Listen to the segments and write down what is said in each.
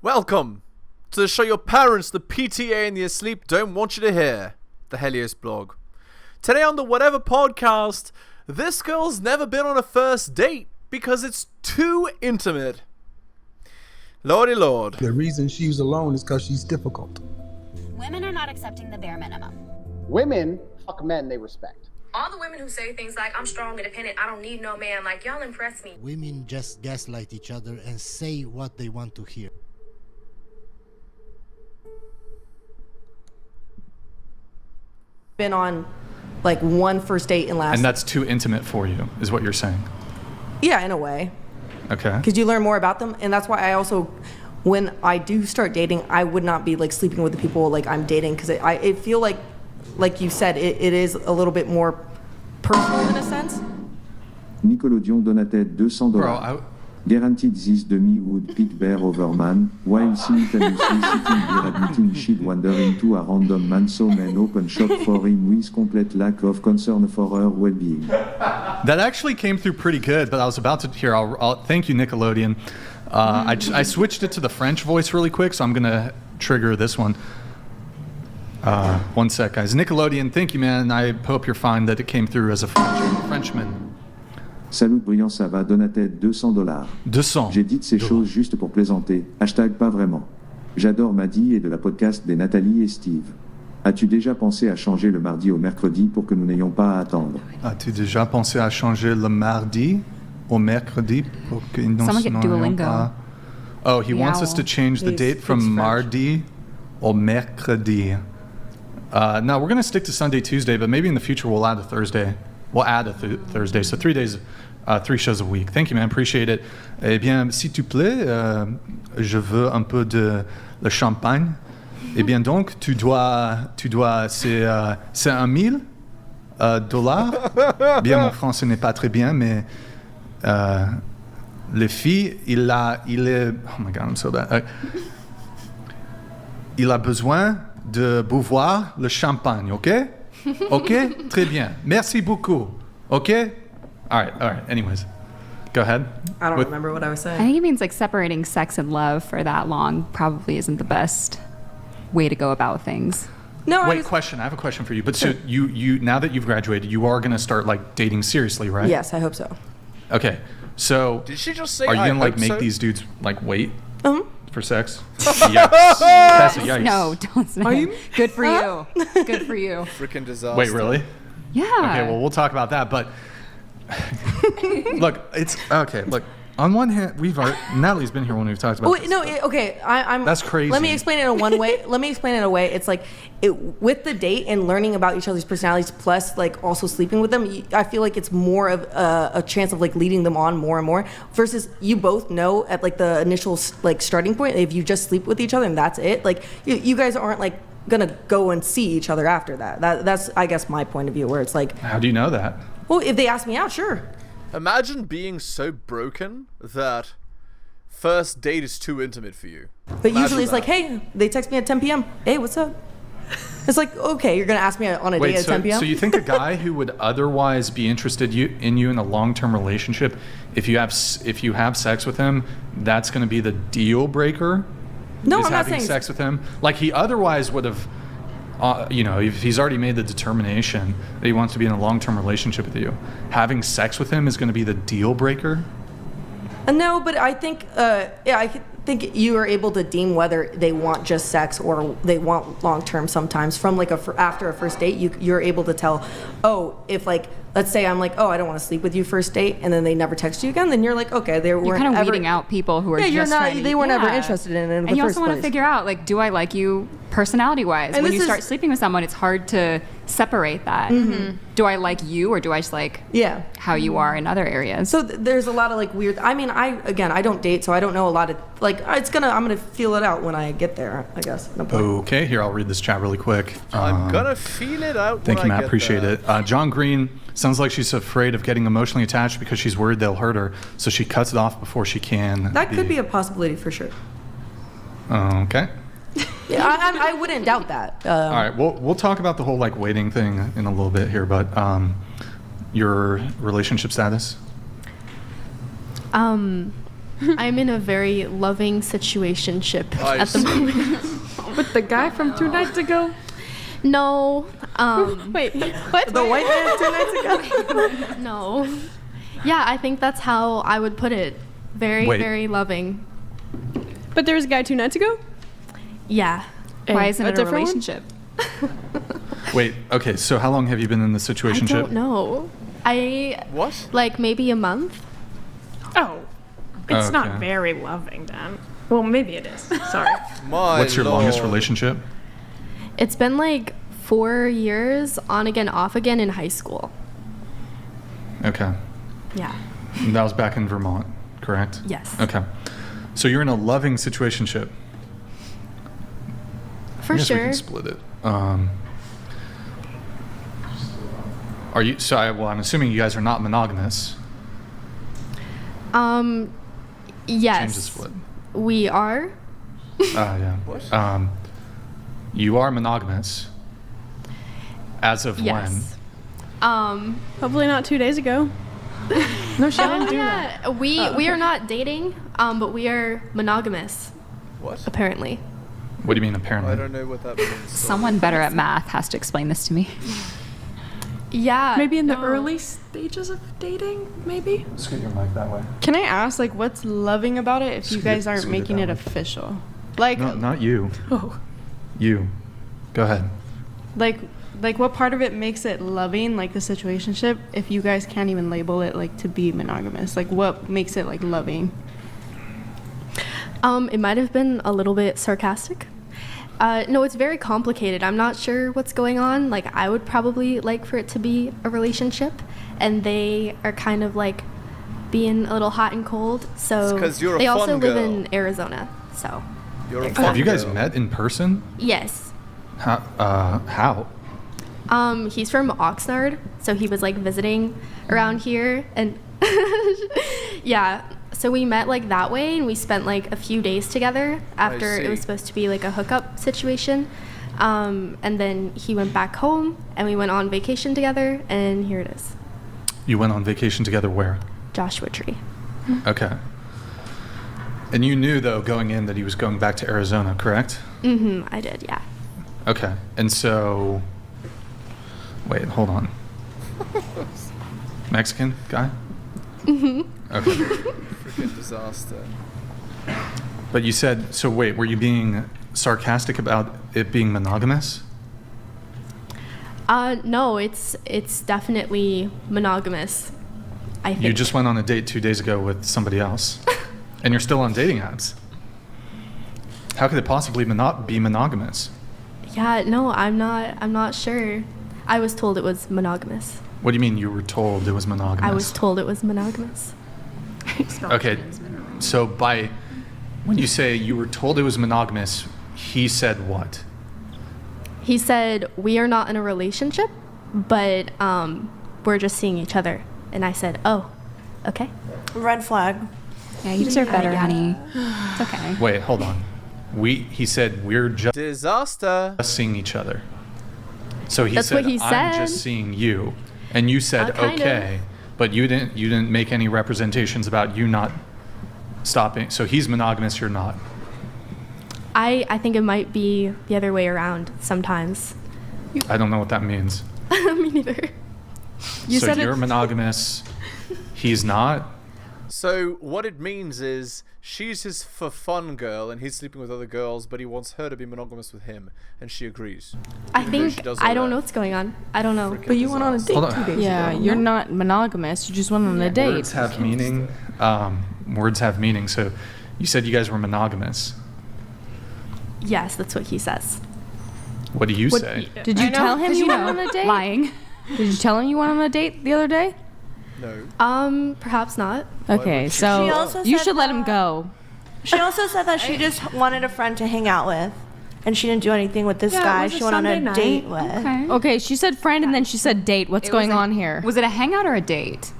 Welcome to the show your parents, the PTA, and the asleep don't want you to hear, the Helios blog. Today on the Whatever podcast, this girl's never been on a first date because it's too intimate. Lordy Lord. The reason she's alone is because she's difficult. Women are not accepting the bare minimum. Women fuck men they respect. All the women who say things like, I'm strong, independent, I don't need no man, like, y'all impress me. Women just gaslight each other and say what they want to hear. Been on like one first date in last. And that's too intimate for you, is what you're saying? Yeah, in a way. Okay. Because you learn more about them, and that's why I also, when I do start dating, I would not be like sleeping with the people like I'm dating, because I feel like you said, it is a little bit more personal in a sense. Nickelodeon donated $200. Bro, Guaranteed this dummy would pick bear over man, while simultaneously sitting here admitting she'd wander into a random man, so men open shop for him with complete lack of concern for her well-being. that actually came through pretty good, but I was about to hear, I'll thank you, Nickelodeon. I switched it to the French voice really quick, so I'm going to trigger this one. One sec, guys. Nickelodeon, thank you, man. I hope you're fine that it came through as a Frenchman. Salut Brillant, ça va, donated $200. 200. J'ai dit ces choses juste pour plaisanter, hashtag pas vraiment. J'adore Maddy et de la podcast des Nathalie et Steve. As-tu déjà pensé à changer le mardi au mercredi pour que nous n'ayons pas à attendre? As-tu déjà pensé à changer le mardi au mercredi pour que nous n'ayons pas... Oh, he wants us to change the date from mardi au mercredi. No, we're going to stick to Sunday, Tuesday, but maybe in the future we'll add a Thursday. We'll add a Thursday, so 3 days, 3 shows a week. Thank you, man. Appreciate it. Eh bien, s'il te plaît, je veux un peu de le champagne. Eh bien, donc, tu dois, c'est $1,000. Bien, mon français n'est pas très bien, mais les filles, il est, oh my God, I'm so bad. Il a besoin de boire le champagne, OK? Okay? Très bien. Merci beaucoup. Okay? All right. Anyways, go ahead. I don't remember what I was saying. I think it means like separating sex and love for that long probably isn't the best way to go about things. No, Wait, question. I have a question for you. But so you now that you've graduated, you are going to start like dating seriously, right? Yes, I hope so. Okay. So Did she just say are you I going to like hope make so? these dudes like wait for sex? Yikes. That's a yikes. No, don't listen to him. Good for you. Good for you. Freaking disaster. Wait, really? Yeah. Okay, well, we'll talk about that. But look, it's okay. Look, on one hand, Natalie's been here when we've talked about this. I'm. That's crazy. Let me explain it in one way. Let me explain it in a way. It's like with the date and learning about each other's personalities, plus like also sleeping with them. I feel like it's more of a chance of like leading them on more and more. Versus you both know at like the initial like starting point, if you just sleep with each other and that's it. Like you guys aren't like gonna go and see each other after that. That's I guess my point of view. Where it's like, How do you know that? well, if they ask me out, sure. Imagine being so broken that first date is too intimate for you. But usually it's like, hey, they text me at 10 p.m. Hey, what's up? It's like, okay, you're going to ask me on a date at 10 p.m.? So you think a guy who would otherwise be interested in you in a long-term relationship, if you have sex with him, that's going to be the deal breaker? No, is I'm not having saying sex with him? Like he otherwise would have, if he's already made the determination that he wants to be in a long-term relationship with you, having sex with him is going to be the deal breaker? No, but I think, I think you are able to deem whether they want just sex or they want long-term sometimes. From like after a first date, you're able to tell, if like, let's say I'm like, I don't want to sleep with you first date, and then they never text you again, then you're like, okay, they weren't You're kind of ever, weeding out people who are yeah, just trying to, they weren't ever interested in it in and the you first also want place. to figure out, like, do I like you personality-wise? And When this you start is- sleeping with someone, it's hard to separate that. Mm-hmm. Do I like you, or do I just like how you are in other areas? So there's a lot of like weird. I mean, I don't date, so I don't know a lot of like. I'm gonna feel it out when I get there, I guess. No point. Okay, here, I'll read this chat really quick. I'm gonna feel it out. Thank when you, I Matt. get Appreciate there. it. John Green, sounds like she's afraid of getting emotionally attached because she's worried they'll hurt her, so she cuts it off before she can. That could be a possibility for sure. Okay. Yeah, I wouldn't doubt that. All right, we'll talk about the whole like waiting thing in a little bit here, but your relationship status? I'm in a very loving situationship at the moment. With the guy from 2 nights ago? No. Wait, what? The white man 2 nights ago? No. Yeah, I think that's how I would put it. Very, very loving. But there was a guy 2 nights ago? Yeah. Why isn't it a relationship? Wait, okay, so how long have you been in this situationship? I don't know. What? Like maybe a month. Oh. It's not very loving then. Well, maybe it is. Sorry. What's your longest relationship? It's been like 4 years, on again, off again in high school. Okay. Yeah. And that was back in Vermont, correct? Yes. Okay. So you're in a loving situationship. For I guess sure. we can split it. Are you? So I'm assuming you guys are not monogamous. Yes. Change the split. We are. Yeah. What? You are monogamous. As of Yes. Hopefully not 2 days ago. No, she didn't do that. We are not dating, but we are monogamous. What? Apparently. What do you mean apparently? I don't know what that means. Someone better at math has to explain this to me. Yeah. Maybe in the early stages of dating, maybe? Scoot your mic that way. Can I ask, like, what's loving about it if you guys aren't making it official? Like, No, not you. oh, You. Go ahead. like what part of it makes it loving, like the situationship, if you guys can't even label it like to be monogamous? Like, what makes it like loving? It might have been a little bit sarcastic. No, it's very complicated. I'm not sure what's going on. Like, I would probably like for it to be a relationship, and they are kind of like being a little hot and cold. So 'cause you're a they fun also live girl. in Arizona. So You're a Have you guys girl. met in person? yes. How? He's from Oxnard, so he was like visiting around here, and yeah. So we met like that way, and we spent like a few days together after it was supposed to be like a hookup situation. And then he went back home, and we went on vacation together, and here it is. You went on vacation together where? Joshua Tree. Okay. And you knew, though, going in that he was going back to Arizona, correct? Mm-hmm, I did, yeah. Okay. And so... Wait, hold on. Mexican guy? Mm-hmm. Okay. Freaking disaster. But you said... So wait, were you being sarcastic about it being monogamous? No, it's definitely monogamous, I think. You just went on a date 2 days ago with somebody else. And you're still on dating apps. How could it possibly not be monogamous? Yeah, no, I'm not sure. I was told it was monogamous. What do you mean you were told it was monogamous? I was told it was monogamous. Okay, so when you say you were told it was monogamous, he said what? He said, we are not in a relationship, but we're just seeing each other. And I said, oh, okay. Red flag. Yeah, you deserve better, honey. It's okay. Wait, hold on. He said we're just Disaster. seeing each other. So he That's said, what he I'm said. just seeing you. And you said, Kind of. okay. But you didn't make any representations about you not stopping. So he's monogamous, you're not. I think it might be the other way around sometimes. I don't know what that means. Me neither. So you're monogamous, he's not? So what it means is she's his for fun girl and he's sleeping with other girls, but he wants her to be monogamous with him, and she agrees. I think, I don't know what's going on. I don't know. But you went on a date Hold on. 2 days ago. Yeah, you're not monogamous. You just went on a date. Words have meaning. Words have meaning. So you said you guys were monogamous. Yes, that's what he says. What do you say? Did you tell him you went on a date? Lying. Did you tell him you went on a date the other day? No. Perhaps not. Okay, so She also you said should let him that- go. She also said that she just wanted a friend to hang out with, and she didn't do anything with this guy she went on a date with. Okay. Okay, she said friend and then she said date. What's going on here? Was it a hangout or a date?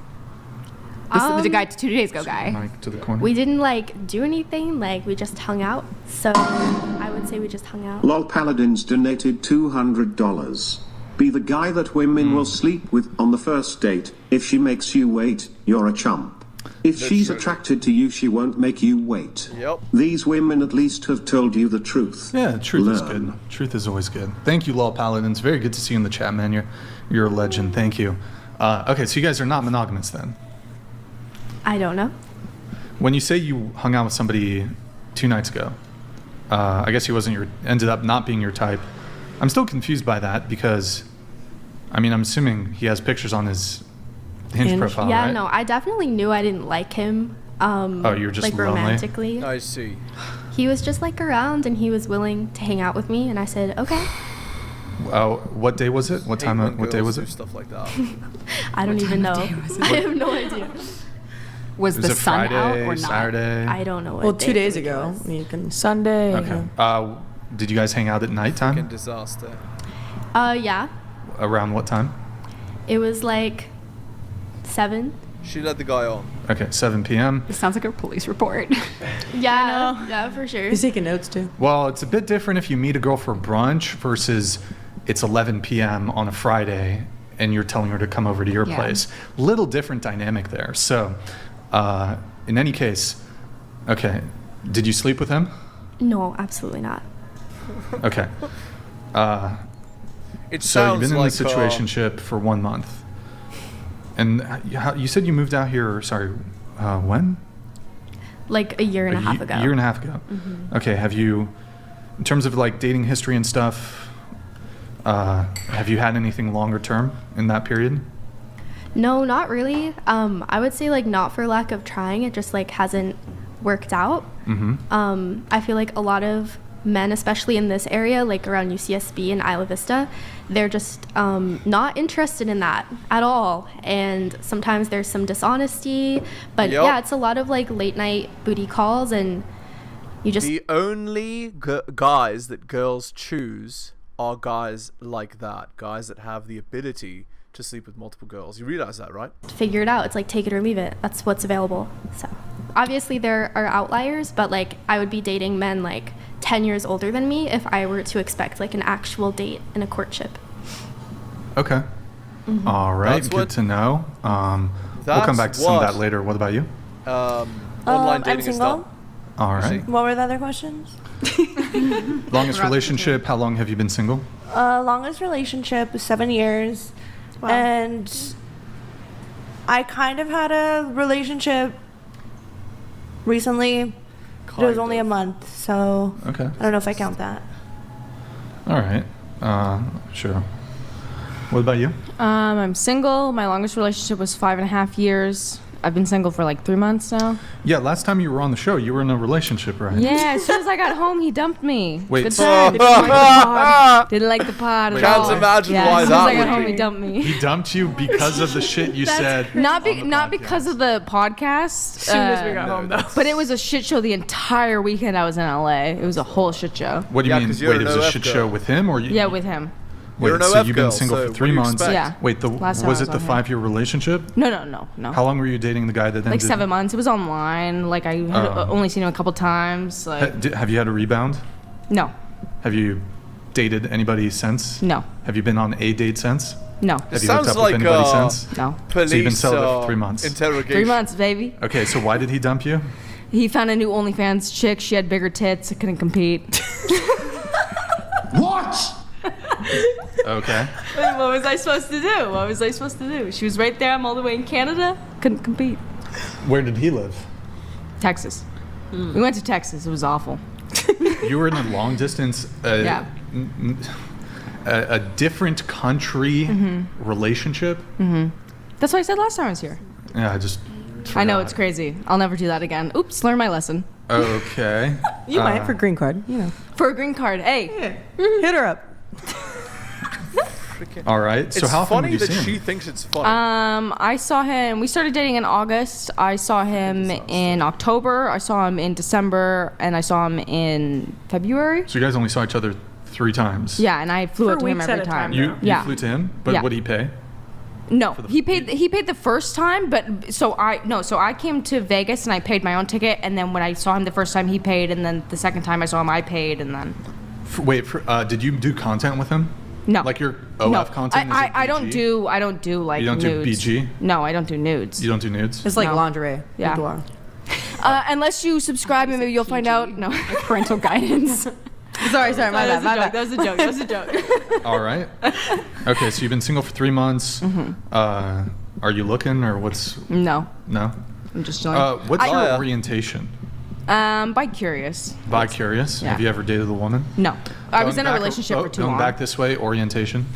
The guy 2 days ago guy. Mic to the corner. We didn't like do anything, like we just hung out. So I would say we just hung out. Lol Paladins donated $200. Be the guy that women will sleep with on the first date. If she makes you wait, you're a chump. If she's attracted to you, she won't make you wait. Yep. These women at least have told you the truth. Yeah, truth is good. Truth is always good. Thank you, Law Paladins. Very good to see you in the chat, man. You're a legend. Thank you. Okay, so you guys are not monogamous then? I don't know. When you say you hung out with somebody 2 nights ago, I guess he ended up not being your type. I'm still confused by that because, I mean, I'm assuming he has pictures on his Hinge profile, yeah, right? no, I definitely knew I didn't like him. You were just like lonely? romantically. I see. He was just like around, and he was willing to hang out with me, and I said okay. What day was it? What time? What day was it? Stuff like that. I don't even know. I have no idea. Was the it sun Friday, out or not? Saturday? I don't know. Well, 2 days ago. You can Sunday. Okay. Did you guys hang out at nighttime? Fucking disaster. Yeah. Around what time? It was like 7. She led the guy on. Okay, 7 p.m. This sounds like a police report. Yeah, yeah, for sure. He's taking notes too. Well, it's a bit different if you meet a girl for brunch versus it's 11 p.m. on a Friday and you're telling her to come over to your place. Little different dynamic there. So, in any case, okay, did you sleep with him? No, absolutely not. Okay. So you've been in this situationship for 1 month. And you said you moved out here, when? Like a year and a half ago. Year and a half ago. Mm-hmm. Okay, have you, in terms of like dating history and stuff, have you had anything longer term in that period? No, not really. I would say like not for lack of trying, it just like hasn't worked out. Mm-hmm. I feel like a lot of men, especially in this area, like around UCSB and Isla Vista, they're just not interested in that at all. And sometimes there's some dishonesty, but yeah, it's a lot of like late night booty calls, and you just... The only guys that girls choose are guys like that, guys that have the ability to sleep with multiple girls. You realize that, right? Figure it out. It's like take it or leave it. That's what's available. So obviously there are outliers, but like I would be dating men like 10 years older than me if I were to expect like an actual date in a courtship. Okay. Mm-hmm. All right. Good to know. We'll come back to some of that later. What about you? Online dating I'm single. is all right. What were the other questions? Longest relationship? How long have you been single? Longest relationship is 7 years. Wow. And I kind of had a relationship recently. It was only a month, so okay. I don't know if I count that. All right. Sure. What about you? I'm single. My longest relationship was 5.5 years. I've been single for like 3 months now. Yeah, last time you were on the show, you were in a relationship, right? Yeah, as soon as I got home, he dumped me. Wait, Good time. Didn't like the pod at all. Can't imagine yeah, why as that soon as I would got home, be. he dumped me. He dumped you because of the shit you said. Not because of the podcast. As soon as we got home, though. But it was a shit show the entire weekend I was in LA. It was a whole shit show. What do you mean? Wait, it was a shit show with him or you? Yeah, with him. Wait, You're an so OF you've been girl, single so for what 3 do you months? expect? Yeah. Wait, was it the 5-year relationship? No. How long were you dating the guy that then Like 7 months. It was online. Like I had only seen him a couple times. Like have you had a rebound? No. Have you dated anybody since? No. Have you been on a date since? No. Have you hooked up with anybody since? No. Police, so you've been celibate for 3 months. Interrogation. 3 months, baby. Okay, so why did he dump you? He found a new OnlyFans chick. She had bigger tits. I couldn't compete. What? Okay. What was I supposed to do? She was right there. I'm all the way in Canada. Couldn't compete. Where did he live? Texas. We went to Texas. It was awful. You were in a long distance, Yeah. a different country relationship. Mm-hmm. That's what I said last time I was here. Yeah, I just. I know, it's crazy. I'll never do that again. Oops, learn my lesson. Okay. You might for green card, you know. For a green card, hey. Yeah. Hit her up. All right. So It's how often funny did you that see him? she thinks it's funny. I saw him. We started dating in August. I saw him in October. I saw him in December, and I saw him in February. So you guys only saw each other 3 times. Yeah, and I flew For up to him weeks every at a time. time, You yeah. flew to him, but Yeah. what did he pay? No, he paid the first time, but so I came to Vegas and I paid my own ticket, and then when I saw him the first time, he paid, and then the second time I saw him, I paid, and then. Did you do content with him? No. Like your OF content? Is it I don't do like you don't nudes. do BG? No, I don't do nudes. You don't do nudes? It's like lingerie. Yeah. Boudoir. Unless you subscribe and maybe you'll find out. No. Like parental guidance. Sorry, my bad. That was a joke. All right. Okay, so you've been single for 3 months. Are you looking or what's... No. No? I'm just chilling. What's your orientation? Bi-curious. Bi-curious? Yeah. Have you ever dated a woman? No. I was Going in a back- relationship for too long. Going back this way, orientation?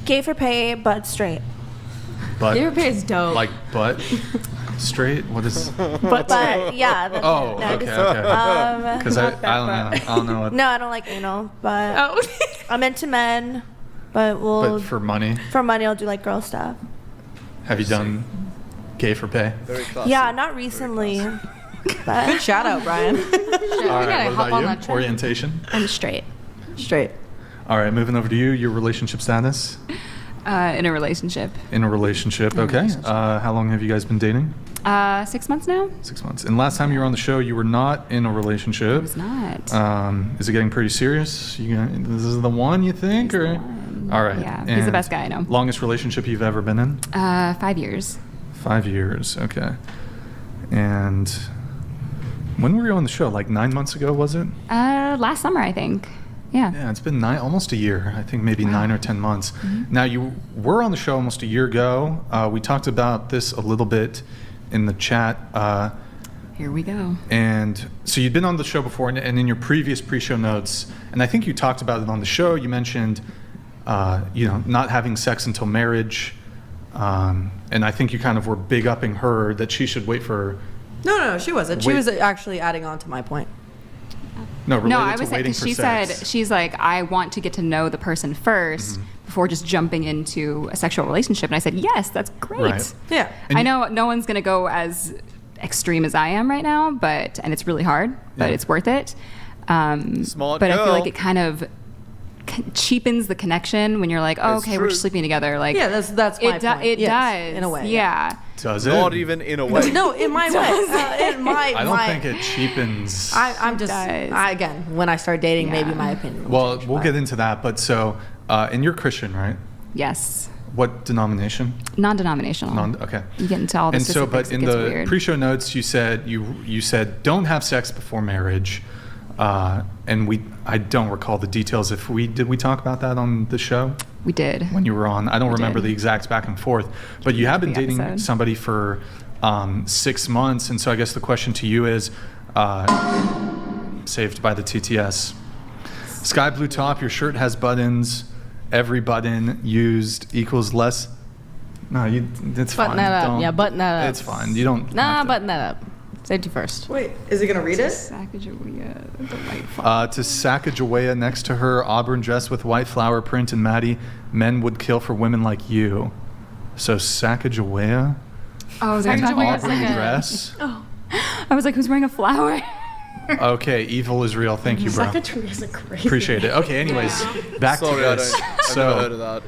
Gay for pay, but straight. Butt? Gay for pay is dope. Like butt? Straight? What is... But yeah. Oh, okay. Because I don't know what... No, I don't like anal, but I'm into men, but But for money? For money, I'll do like girl stuff. Have you done gay for pay? Very classy. Yeah, not recently. But Good shout out, Brian. All right, what about you? Orientation? I'm straight. Straight. All right, moving over to you. Your relationship status? In a relationship. In a relationship, okay. How long have you guys been dating? 6 months now. 6 months. And last time you were on the show, you were not in a relationship. I was not. Is it getting pretty serious? This is the one, you think? Or? All right. Yeah, he's the best guy I know. Longest relationship you've ever been in? 5 years. 5 years, okay. And when were you on the show? Like 9 months ago, was it? Last summer, I think. Yeah. Yeah, it's been almost a year. I think maybe 9 or 10 months. Now, you were on the show almost a year ago. We talked about this a little bit in the chat. Here we go. And so you'd been on the show before, and in your previous pre-show notes, and I think you talked about it on the show, you mentioned, not having sex until marriage. And I think you kind of were big-upping her that she should wait for... No, she wasn't. She was actually adding on to my point. No, I was saying, because she said, she's like, I want to get to know the person first before just jumping into a sexual relationship. And I said, yes, that's great. Right. Yeah. And I know no one's going to go as extreme as I am right now, and it's really hard, but it's worth it. Smart but girl. I feel like it kind of cheapens the connection when you're like, oh, okay, we're just sleeping together. Like, yeah, that's my point. It Yes, does in a way. Yeah. Does it? Not even in a way. No, in my way. I don't think it cheapens... I'm just, again, when I start dating, maybe my opinion will Well, change, we'll but- get into that. But so, and you're Christian, right? Yes. What denomination? Non-denominational. Okay. You get into all the And so, specifics, but in it gets the weird. pre-show notes, you said you said don't have sex before marriage, and I don't recall the details. Did we talk about that on the show? We did. When you were on, I don't remember the exact back and forth, but you have been dating episode. somebody for 6 months, and so I guess the question to you is, saved by the TTS. Sky blue top. Your shirt has buttons. Every button used equals less. No, it's fine. Button that up. Don't- Yeah, button that up. It's fine. You don't. Nah, button that up. Safety first. Wait, is he going to read it? To Sacagawea, next to her, auburn dress with white flower print and Maddie, men would kill for women like you. So Sacagawea? Oh, they're an talking about auburn like a dress? Oh. I was like, who's wearing a flower? Okay, evil is real. Thank you, bro. Sacagawea is crazy. Appreciate it. Okay, anyways, back to this. I've never heard of that.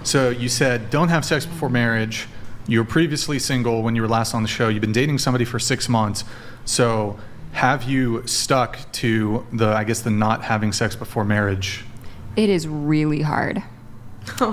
So you said don't have sex before marriage. You were previously single when you were last on the show. You've been dating somebody for 6 months. So have you stuck to the not having sex before marriage? It is really hard.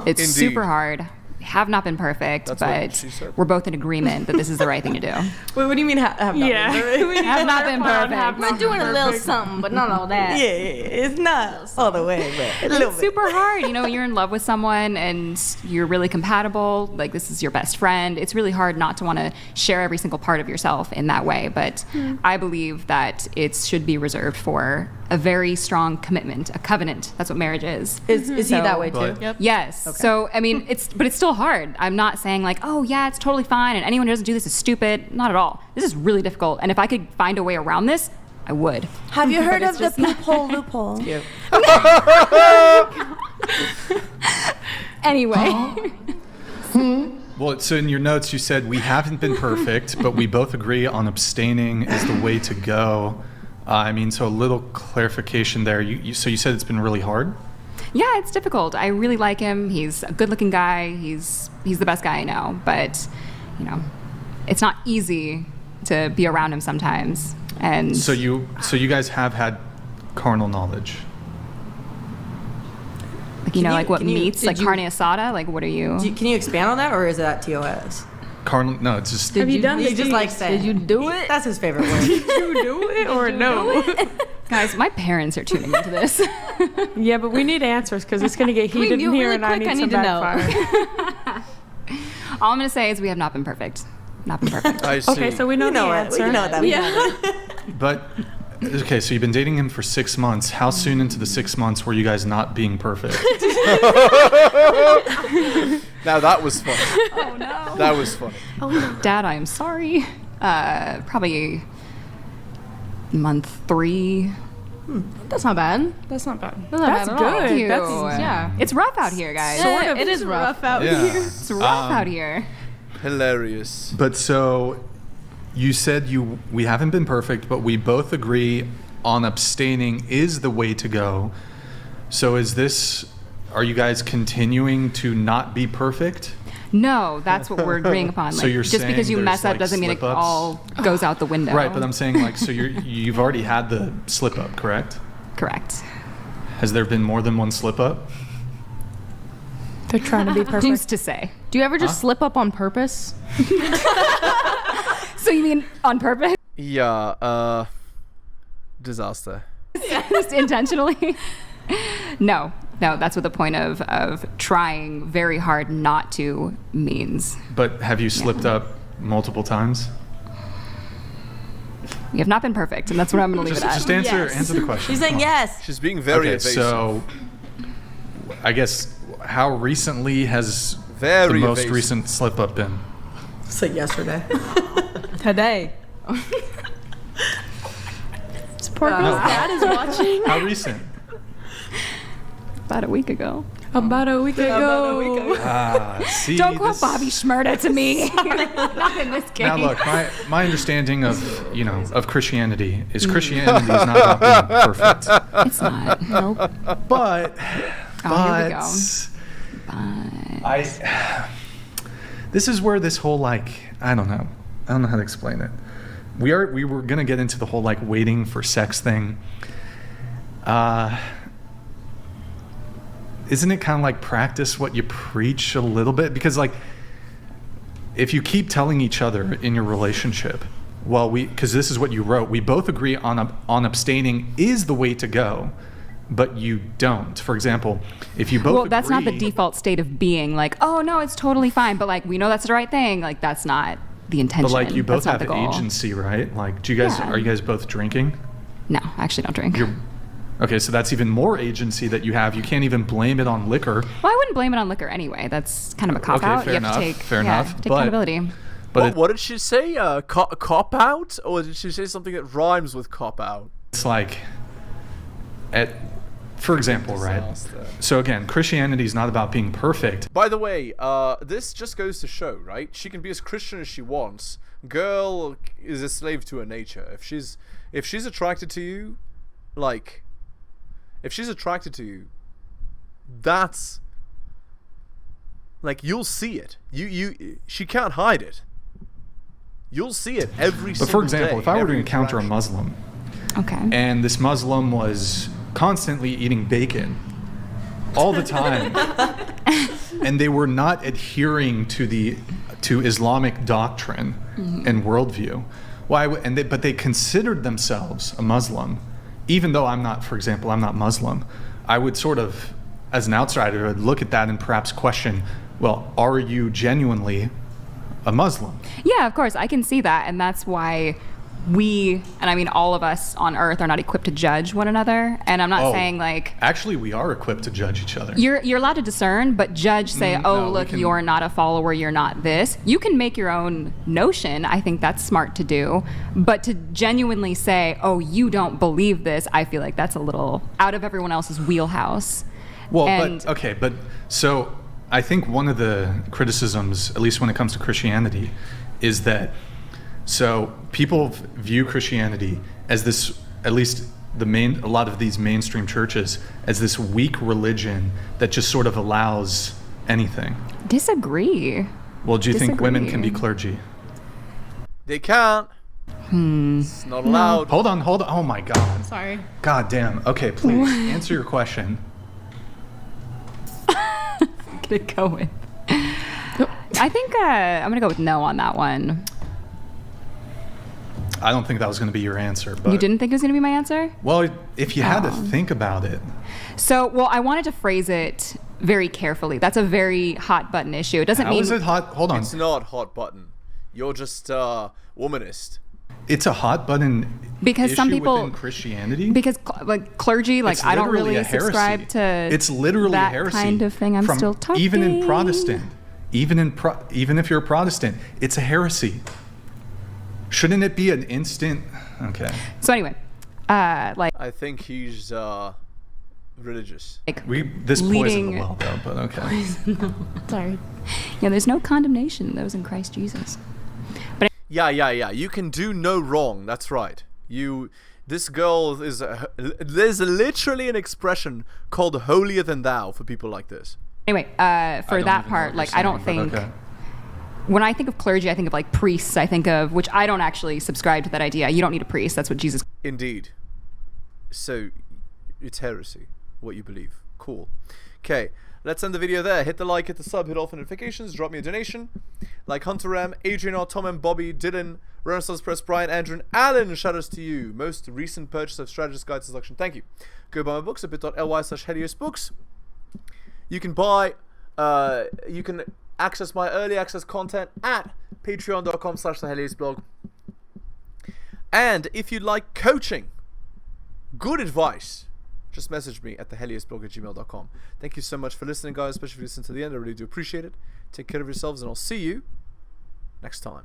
It's Indeed. super hard. Have not been perfect, That's what but she said. we're both in agreement that this is the right thing to do. Wait, what do you mean have not been perfect? Have not been perfect. We're doing a little something, but not all that. Yeah, it's not all the way, but a little It's bit. super hard. You're in love with someone and you're really compatible. Like, this is your best friend. It's really hard not to want to share every single part of yourself in that way. But I believe that it should be reserved for a very strong commitment, a covenant. That's what marriage is. Is he that way too? But- Yep. Yes. Okay. So, I mean, it's still hard. I'm not saying like, oh yeah, it's totally fine and anyone who doesn't do this is stupid. Not at all. This is really difficult. And if I could find a way around this, I would. have you heard But of it's the just peephole loophole? Anyway. Well, so in your notes you said we haven't been perfect, but we both agree on abstaining is the way to go. So a little clarification there. So you said it's been really hard? Yeah, it's difficult. I really like him. He's a good-looking guy. He's the best guy I know. But, it's not easy to be around him sometimes. And So you guys have had carnal knowledge? like you know, like what can you- meats, did like you- carne asada? Like, what are you? Can you expand on that, or is that TOS? No, it's just. Have you done He the just like saying. Did you do it? That's his favorite word. Did you do it or no? Guys, my parents are tuning into this. Yeah, but we need answers because it's going to get Can we heated in mute here really and I quick? need I some need to know. backfire. All I'm going to say is we have not been perfect. Not been perfect. I see. Okay, so we know the answer. We know what that means. Yeah. But okay, so you've been dating him for 6 months. How soon into the 6 months were you guys not being perfect? Now that was funny. Oh, no. That was funny. Dad, I am sorry. Probably month 3. That's not bad. That's not bad. That's not That's bad at all. good. Thank you. That's, Yeah. It's rough out here, guys. Sort of. It is rough. out Yeah. here. It's rough out here. Hilarious. But so you said we haven't been perfect, but we both agree on abstaining is the way to go. So are you guys continuing to not be perfect? No, that's what we're agreeing upon. So Like, you're just because saying you there's, mess up like, doesn't mean it slip-ups? all goes out the window. Right, but I'm saying like so you've already had the slip up, correct? Correct. Has there been more than one slip up? They're trying to be perfect. Who's to say? Do you ever just slip up on purpose? So you mean on purpose? Yeah, disaster. Just intentionally? No, that's what the point of trying very hard not to means. But have you slipped up multiple times? We have not been perfect, and that's what I'm going to leave it at. Just answer the question. She's saying Come on. yes. She's being very evasive. So I guess how recently has Very the most evasive. recent slip up been? It's like yesterday. Today. This poor girl's dad is watching. How recent? About a week ago. About a week ago. See, Don't quote Bobby Shmurda to me. Not in this case. Now look, my understanding of Christianity is Christianity is not about being perfect. It's not. Nope. But Here we go. This is where this whole I don't know how to explain it. We were gonna get into the whole waiting for sex thing. Isn't it kind of like practice what you preach a little bit? Because if you keep telling each other in your relationship, because this is what you wrote, we both agree on abstaining is the way to go, but you don't. For example, if you both that's not the agree- default state of being. Oh no, it's totally fine. But we know that's the right thing. That's not the intention. But you both That's have not the goal. agency, right? Do you guys are you guys both drinking? No, I actually don't drink. Okay, so that's even more agency that you have. You can't even blame it on liquor. Well, I wouldn't blame it on liquor anyway. That's kind of a cop out. fair You enough. have to take Fair enough. take But- accountability. But What did she say? Cop out? Or did she say something that rhymes with cop out? it's for example, right? So again, Christianity is not about being perfect. By the way, this just goes to show, right? She can be as Christian as she wants. Girl is a slave to her nature. If she's attracted to you, if she's attracted to you, that's you'll see it. She can't hide it. You'll see it every single day. But for example, if I were to every encounter a interaction. Muslim, Okay. and this Muslim was constantly eating bacon all the time, and they were not adhering to Islamic doctrine and worldview, but they considered themselves a Muslim, even though I'm not. For example, I'm not Muslim. I would sort of, as an outsider, would look at that and perhaps question, well, are you genuinely a Muslim? Yeah, of course, I can see that, and that's why all of us on Earth are not equipped to judge one another. And I'm not saying Actually, we are equipped to judge each other. you're allowed to discern, but judge, say, no, look, we can- you're not a follower, you're not this. You can make your own notion. I think that's smart to do. But to genuinely say, oh, you don't believe this, I feel like that's a little out of everyone else's wheelhouse. Well, but so I think one of the criticisms, at least when it comes to Christianity, is that people view Christianity as this, at least a lot of these mainstream churches, as this weak religion that just sort of allows anything. Disagree. Well, do you think women can be clergy? They can't. It's not allowed. Hold on. Oh my God. Sorry. God damn. Okay, please answer your question. gonna go with. I think I'm gonna go with no on that one. I don't think that was going to be your answer. But You didn't think it was gonna be my answer? Well, if you had to think about it. So, well, I wanted to phrase it very carefully. That's a very hot button issue. It doesn't How mean. is it hot? Hold on. It's not hot button. You're just womanist. It's a hot button Because issue some people within Christianity. Because like clergy, like It's I don't literally really a heresy. subscribe to. It's literally that a heresy. kind of thing. I'm From- still talking. Even in Protestant, even if you're a Protestant, it's a heresy. Shouldn't it be an instant? Okay. So anyway, like I think he's religious. This poisoned leading- the well, though. But okay. Sorry. Yeah, there's no condemnation. Those in Christ Jesus. But Yeah. You can do no wrong. That's right. This girl is. There's literally an expression called "holier than thou" for people like this. anyway, for that part, like I don't think. Okay. When I think of clergy, I think of like priests. I think of, which I don't actually subscribe to that idea. You don't need a priest. That's what Jesus. Indeed. So, it's heresy, what you believe. Cool. Okay, let's end the video there. Hit the like, hit the sub, hit all the notifications, drop me a donation. Like Hunter M, Adrian R, Tom M, Bobby, Dylan, Renaissance Press, Brian, Andrew, and Alan. Shout outs to you. Most recent purchase of Strategist Guide to Seduction. Thank you. Go buy my books at bit.ly/heliosbooks. You can buy, you can access my early access content at patreon.com/theheliosblog. And if you'd like coaching, good advice, just message me at theheliosblog@gmail.com. Thank you so much for listening, guys, especially if you listen to the end. I really do appreciate it. Take care of yourselves, and I'll see you next time.